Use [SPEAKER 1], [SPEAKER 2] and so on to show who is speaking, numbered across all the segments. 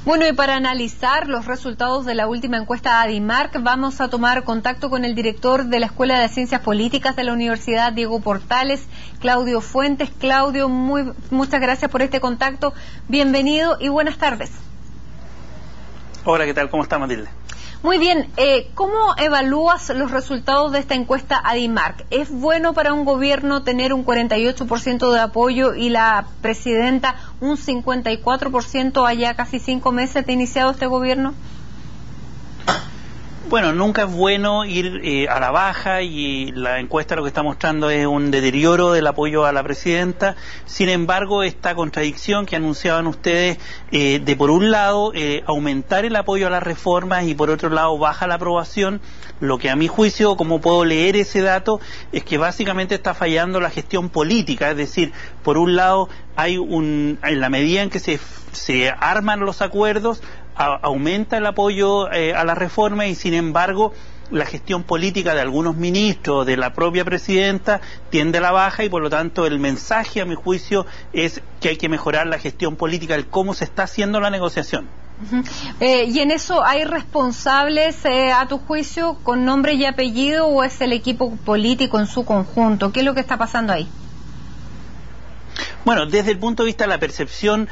[SPEAKER 1] Bueno, y para analizar los resultados de la última encuesta Adimark, vamos a tomar contacto con el director de la Escuela de Ciencias Políticas de la Universidad Diego Portales, Claudio Fuentes. Claudio, muchas gracias por este contacto. Bienvenido y buenas tardes.
[SPEAKER 2] Hola, ¿qué tal? ¿Cómo está, Matilde?
[SPEAKER 1] Muy bien, ¿cómo evalúas los resultados de esta encuesta Adimark? ¿Es bueno para un gobierno tener un 48% de apoyo y la presidenta un 54% allá casi 5 meses de iniciado este gobierno?
[SPEAKER 2] Bueno, nunca es bueno ir a la baja, y la encuesta lo que está mostrando es un deterioro del apoyo a la presidenta. Sin embargo, esta contradicción que anunciaban ustedes de por un lado aumentar el apoyo a las reformas y por otro lado baja la aprobación, lo que a mi juicio, como puedo leer ese dato, es que básicamente está fallando la gestión política. Es decir, por un lado en la medida en que se arman los acuerdos, aumenta el apoyo a la reforma, y sin embargo la gestión política de algunos ministros, de la propia presidenta, tiende a la baja, y por lo tanto el mensaje, a mi juicio, es que hay que mejorar la gestión política, el cómo se está haciendo la negociación.
[SPEAKER 1] ¿Y en eso hay responsables, a tu juicio, con nombre y apellido, o es el equipo político en su conjunto? ¿Qué es lo que está pasando ahí?
[SPEAKER 2] Bueno, desde el punto de vista de la percepción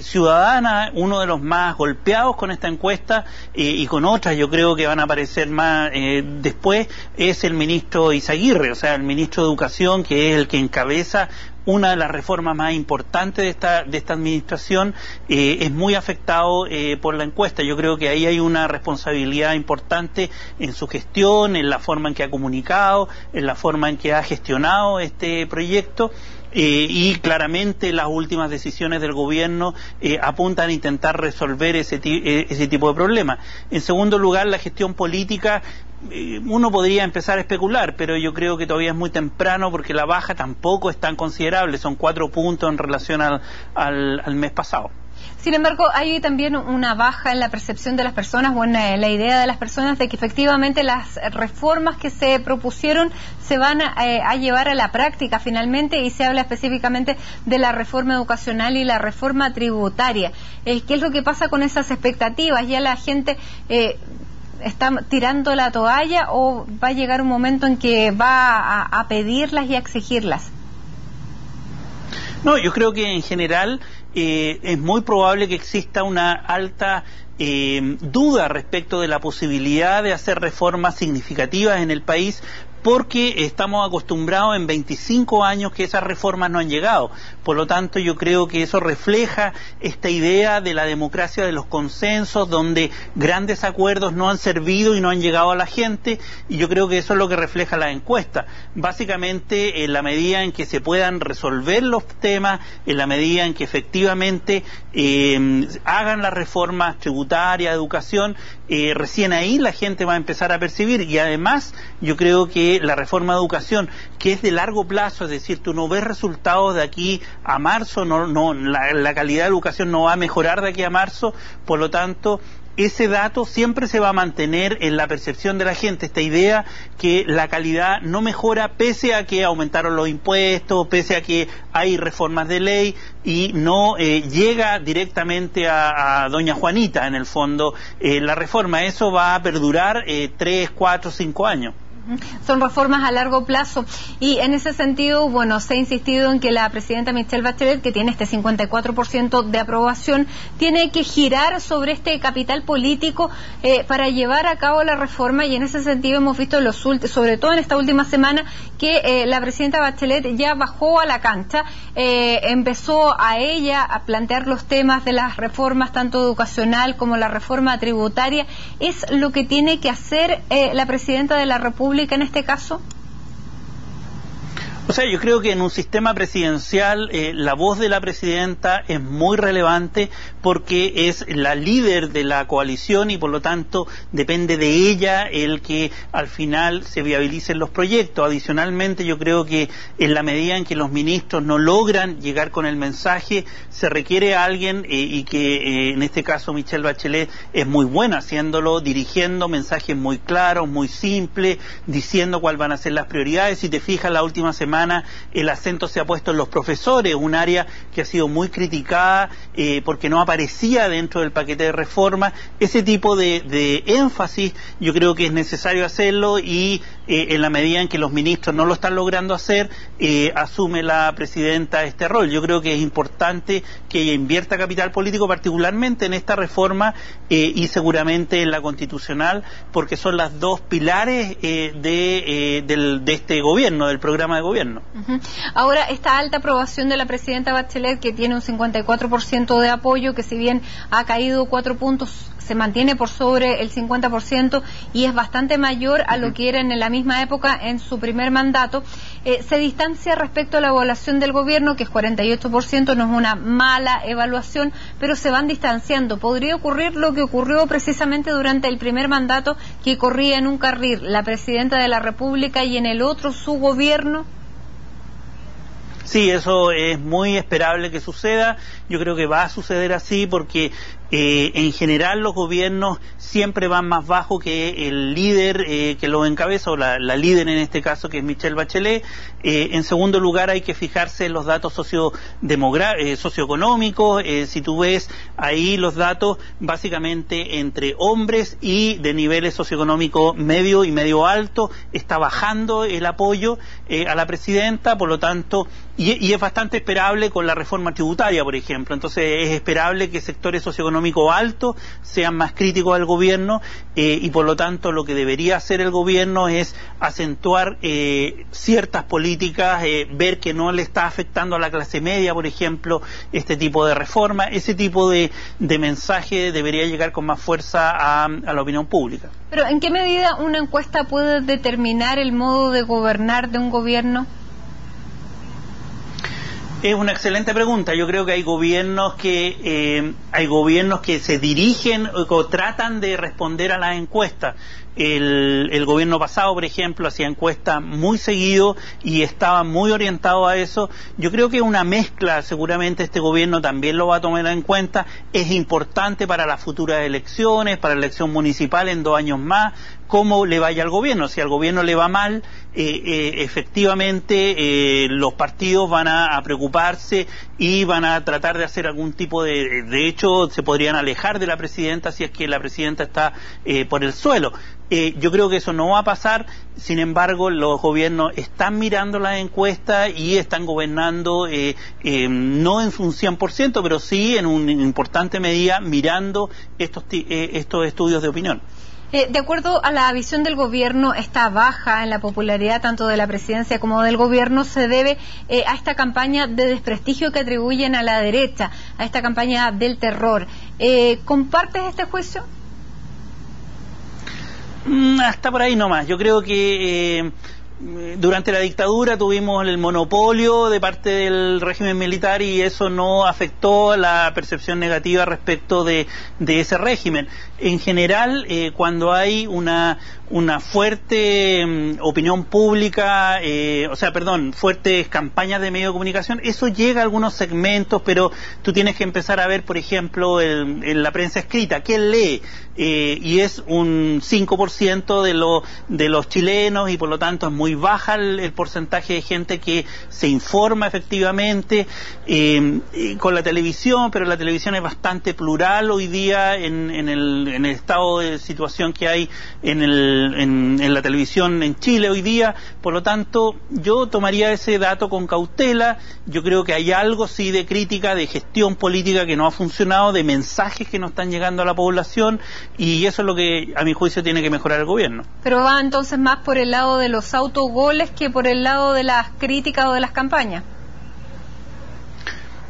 [SPEAKER 2] ciudadana, uno de los más golpeados con esta encuesta y con otras, yo creo que van a aparecer más después, es el ministro Izaguirre, o sea, el ministro de Educación, que es el que encabeza una de las reformas más importantes de esta administración. Es muy afectado por la encuesta. Yo creo que ahí hay una responsabilidad importante en su gestión, en la forma en que ha comunicado, en la forma en que ha gestionado este proyecto. Y claramente las últimas decisiones del gobierno apuntan a intentar resolver ese tipo de problemas. En segundo lugar, la gestión política, uno podría empezar a especular, pero yo creo que todavía es muy temprano, porque la baja tampoco es tan considerable, son 4 puntos en relación al mes pasado.
[SPEAKER 1] Sin embargo, hay también una baja en la percepción de las personas, o en la idea de las personas de que efectivamente las reformas que se propusieron se van a llevar a la práctica finalmente, y se habla específicamente de la reforma educacional y la reforma tributaria. ¿Qué es lo que pasa con esas expectativas? ¿Ya la gente está tirando la toalla, o va a llegar un momento en que va a pedirlas y a exigirlas?
[SPEAKER 2] No, yo creo que en general es muy probable que exista una alta duda respecto de la posibilidad de hacer reformas significativas en el país, porque estamos acostumbrados en 25 años que esas reformas no han llegado. Por lo tanto, yo creo que eso refleja esta idea de la democracia de los consensos, donde grandes acuerdos no han servido y no han llegado a la gente, y yo creo que eso es lo que refleja la encuesta. Básicamente, en la medida en que se puedan resolver los temas, en la medida en que efectivamente hagan las reformas tributarias, de educación, recién ahí la gente va a empezar a percibir. Y además, yo creo que la reforma de educación, que es de largo plazo, es decir, tú no ves resultados de aquí a marzo, la calidad de educación no va a mejorar de aquí a marzo, por lo tanto ese dato siempre se va a mantener en la percepción de la gente, esta idea que la calidad no mejora pese a que aumentaron los impuestos, pese a que hay reformas de ley, y no llega directamente a doña Juanita, en el fondo, la reforma. Eso va a perdurar 3, 4, 5 años.
[SPEAKER 1] Son reformas a largo plazo, y en ese sentido, bueno, se ha insistido en que la presidenta Michelle Bachelet, que tiene este 54% de aprobación, tiene que girar sobre este capital político para llevar a cabo la reforma, y en ese sentido hemos visto sobre todo en esta última semana que la presidenta Bachelet ya bajó a la cancha, empezó a ella a plantear los temas de las reformas tanto educacional como la reforma tributaria. ¿Es lo que tiene que hacer la presidenta de la República en este caso?
[SPEAKER 2] O sea, yo creo que en un sistema presidencial la voz de la presidenta es muy relevante, porque es la líder de la coalición y por lo tanto depende de ella el que al final se viabilicen los proyectos. Adicionalmente, yo creo que en la medida en que los ministros no logran llegar con el mensaje, se requiere a alguien y que en este caso Michelle Bachelet es muy buena haciéndolo, dirigiendo mensajes muy claros, muy simples, diciendo cuáles van a ser las prioridades. Si te fijas, la última semana semana el acento se ha puesto en los profesores, un área que ha sido muy criticada porque no aparecía dentro del paquete de reforma. Ese tipo de énfasis yo creo que es necesario hacerlo y en la medida en que los ministros no lo están logrando hacer, asume la presidenta este rol. Yo creo que es importante que ella invierta capital político, particularmente en esta reforma y seguramente en la constitucional, porque son las dos pilares de este gobierno, del programa de gobierno.
[SPEAKER 1] Ahora, esta alta aprobación de la presidenta Bachelet, que tiene un 54% de apoyo, que si bien ha caído 4 puntos, se mantiene por sobre el 50% y es bastante mayor a lo que era en la misma época en su primer mandato, se distancia respecto a la evaluación del gobierno, que es 48%, no es una mala evaluación, pero se van distanciando. ¿Podría ocurrir lo que ocurrió precisamente durante el primer mandato, que corría en un carril la presidenta de la República y en el otro su gobierno?
[SPEAKER 2] Sí, eso es muy esperable que suceda. Yo creo que va a suceder así porque en general los gobiernos siempre van más bajo que el líder que lo encabeza, o la líder en este caso, que es Michelle Bachelet. En segundo lugar, hay que fijarse en los datos socioeconómicos. Si tú ves ahí los datos, básicamente entre hombres y de niveles socioeconómicos medio y medio alto, está bajando el apoyo a la presidenta, por lo tanto, y es bastante esperable con la reforma tributaria, por ejemplo. Entonces es esperable que sectores socioeconómicos altos sean más críticos al gobierno y por lo tanto lo que debería hacer el gobierno es acentuar ciertas políticas, ver que no le está afectando a la clase media, por ejemplo, este tipo de reforma. Ese tipo de mensaje debería llegar con más fuerza a la opinión pública.
[SPEAKER 1] Pero ¿en qué medida una encuesta puede determinar el modo de gobernar de un gobierno?
[SPEAKER 2] Es una excelente pregunta. Yo creo que hay gobiernos que se dirigen o tratan de responder a las encuestas. El gobierno pasado, por ejemplo, hacía encuestas muy seguido y estaba muy orientado a eso. Yo creo que una mezcla, seguramente este gobierno también lo va a tomar en cuenta. Es importante para las futuras elecciones, para la elección municipal en 2 años más, cómo le vaya al gobierno. Si al gobierno le va mal, efectivamente los partidos van a preocuparse y van a tratar de hacer algún tipo de hecho, se podrían alejar de la presidenta si es que la presidenta está por el suelo. Yo creo que eso no va a pasar. Sin embargo, los gobiernos están mirando las encuestas y están gobernando no en un 100%, pero sí en una importante medida mirando estos estudios de opinión.
[SPEAKER 1] De acuerdo a la visión del gobierno, esta baja en la popularidad tanto de la presidencia como del gobierno se debe a esta campaña de desprestigio que atribuyen a la derecha, a esta campaña del terror. ¿Compartes este juicio?
[SPEAKER 2] Hasta por ahí nomás. Yo creo que durante la dictadura tuvimos el monopolio de parte del régimen militar y eso no afectó la percepción negativa respecto de ese régimen. En general, cuando hay una fuerte opinión pública, fuertes campañas de medios de comunicación, eso llega a algunos segmentos, pero tú tienes que empezar a ver, por ejemplo, en la prensa escrita, ¿quién lee? Y es un 5% de los chilenos y por lo tanto es muy baja el porcentaje de gente que se informa efectivamente con la televisión, pero la televisión es bastante plural hoy día en el estado de situación que hay en la televisión en Chile hoy día. Por lo tanto, yo tomaría ese dato con cautela. Yo creo que hay algo sí de crítica, de gestión política que no ha funcionado, de mensajes que no están llegando a la población, y eso es lo que a mi juicio tiene que mejorar el gobierno.
[SPEAKER 1] Pero va entonces más por el lado de los autogoles que por el lado de las críticas o de las campañas.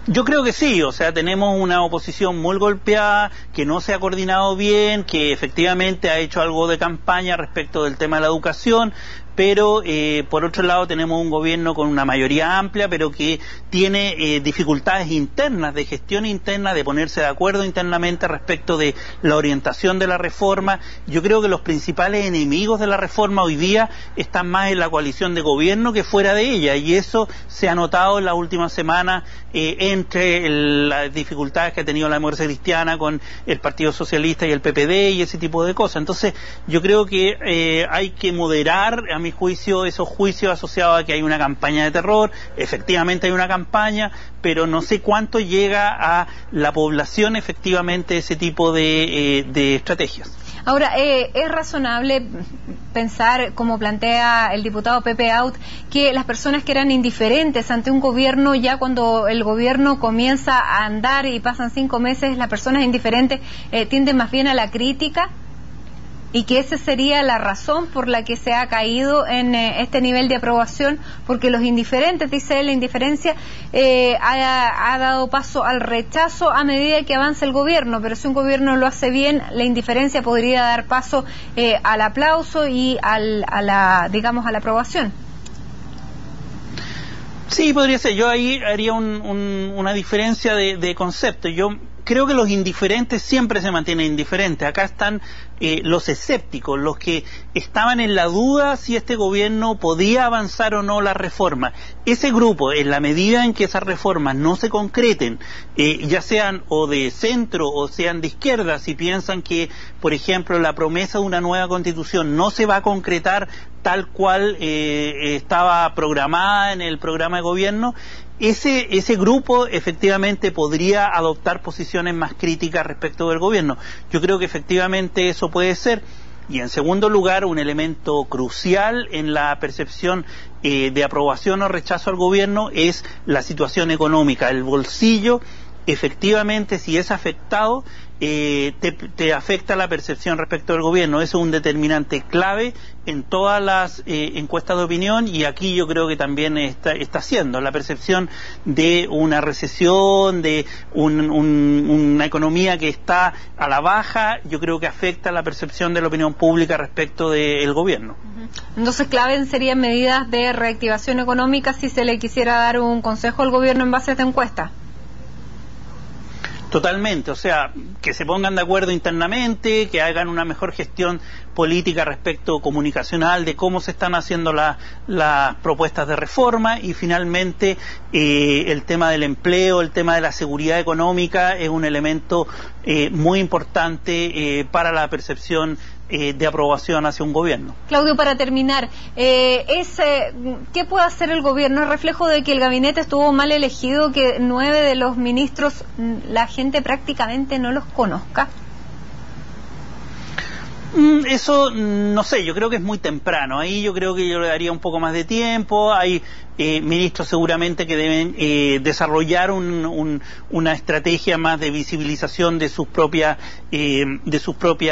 [SPEAKER 2] Yo creo que sí, o sea, tenemos una oposición muy golpeada, que no se ha coordinado bien, que efectivamente ha hecho algo de campaña respecto del tema de la educación, pero por otro lado tenemos un gobierno con una mayoría amplia, pero que tiene dificultades internas, de gestión interna, de ponerse de acuerdo internamente respecto de la orientación de la reforma. Yo creo que los principales enemigos de la reforma hoy día están más en la coalición de gobierno que fuera de ella, y eso se ha notado en las últimas semanas entre las dificultades que ha tenido la Democracia Cristiana con el Partido Socialista y el PPD y ese tipo de cosas. Entonces yo creo que hay que moderar, a mi juicio, esos juicios asociados a que hay una campaña de terror. Efectivamente hay una campaña, pero no sé cuánto llega a la población efectivamente ese tipo de estrategias.
[SPEAKER 1] Ahora, ¿es razonable pensar, como plantea el diputado Pepe Out, que las personas que eran indiferentes ante un gobierno, ya cuando el gobierno comienza a andar y pasan 5 meses, las personas indiferentes tienden más bien a la crítica? Y que esa sería la razón por la que se ha caído en este nivel de aprobación, porque los indiferentes, dice él, la indiferencia ha dado paso al rechazo a medida que avanza el gobierno, pero si un gobierno lo hace bien, la indiferencia podría dar paso al aplauso y a la aprobación.
[SPEAKER 2] Sí, podría ser. Yo ahí haría una diferencia de concepto. Yo creo que los indiferentes siempre se mantienen indiferentes. Acá están los escépticos, los que estaban en la duda si este gobierno podía avanzar o no la reforma. Ese grupo, en la medida en que esas reformas no se concreten, ya sean o de centro o sean de izquierda, si piensan que, por ejemplo, la promesa de una nueva constitución no se va a concretar tal cual estaba programada en el programa de gobierno, ese grupo efectivamente podría adoptar posiciones más críticas respecto del gobierno. Yo creo que efectivamente eso puede ser. Y en segundo lugar, un elemento crucial en la percepción de aprobación o rechazo al gobierno es la situación económica. El bolsillo, efectivamente, si es afectado, te afecta la percepción respecto del gobierno. Eso es un determinante clave en todas las encuestas de opinión, y aquí yo creo que también está siendo la percepción de una recesión, de una economía que está a la baja. Yo creo que afecta la percepción de la opinión pública respecto del gobierno.
[SPEAKER 1] Entonces, clave serían medidas de reactivación económica si se le quisiera dar un consejo al gobierno en base a esta encuesta.
[SPEAKER 2] Totalmente, o sea, que se pongan de acuerdo internamente, que hagan una mejor gestión política respecto comunicacional de cómo se están haciendo las propuestas de reforma, y finalmente el tema del empleo, el tema de la seguridad económica es un elemento muy importante para la percepción de aprobación hacia un gobierno.
[SPEAKER 1] Claudio, para terminar, ¿qué puede hacer el gobierno? ¿Es reflejo de que el gabinete estuvo mal elegido, que 9 de los ministros la gente prácticamente no los conozca?
[SPEAKER 2] Eso no sé, yo creo que es muy temprano. Ahí yo creo que yo le daría un poco más de tiempo. Hay ministros seguramente que deben desarrollar una estrategia más de visibilización de sus propias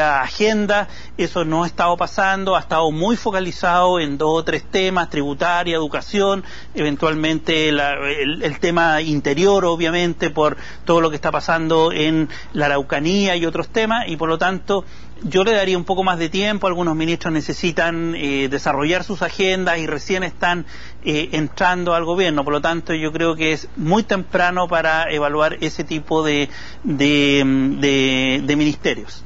[SPEAKER 2] agendas. Eso no ha estado pasando, ha estado muy focalizado en 2 o 3 temas: tributaria, educación, eventualmente el tema interior, obviamente por todo lo que está pasando en la Araucanía y otros temas, y por lo tanto yo le daría un poco más de tiempo. Algunos ministros necesitan desarrollar sus agendas y recién están entrando al gobierno. Por lo tanto, yo creo que es muy temprano para evaluar ese tipo de ministerios.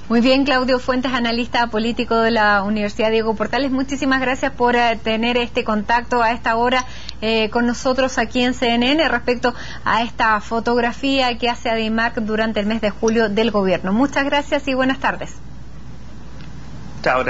[SPEAKER 1] Muy bien, Claudio Fuentes, analista político de la Universidad Diego Portales. Muchísimas gracias por tener este contacto a esta hora con nosotros aquí en CNN respecto a esta fotografía que hace ADIMAC durante el mes de julio del gobierno. Muchas gracias y buenas tardes.
[SPEAKER 2] Chao.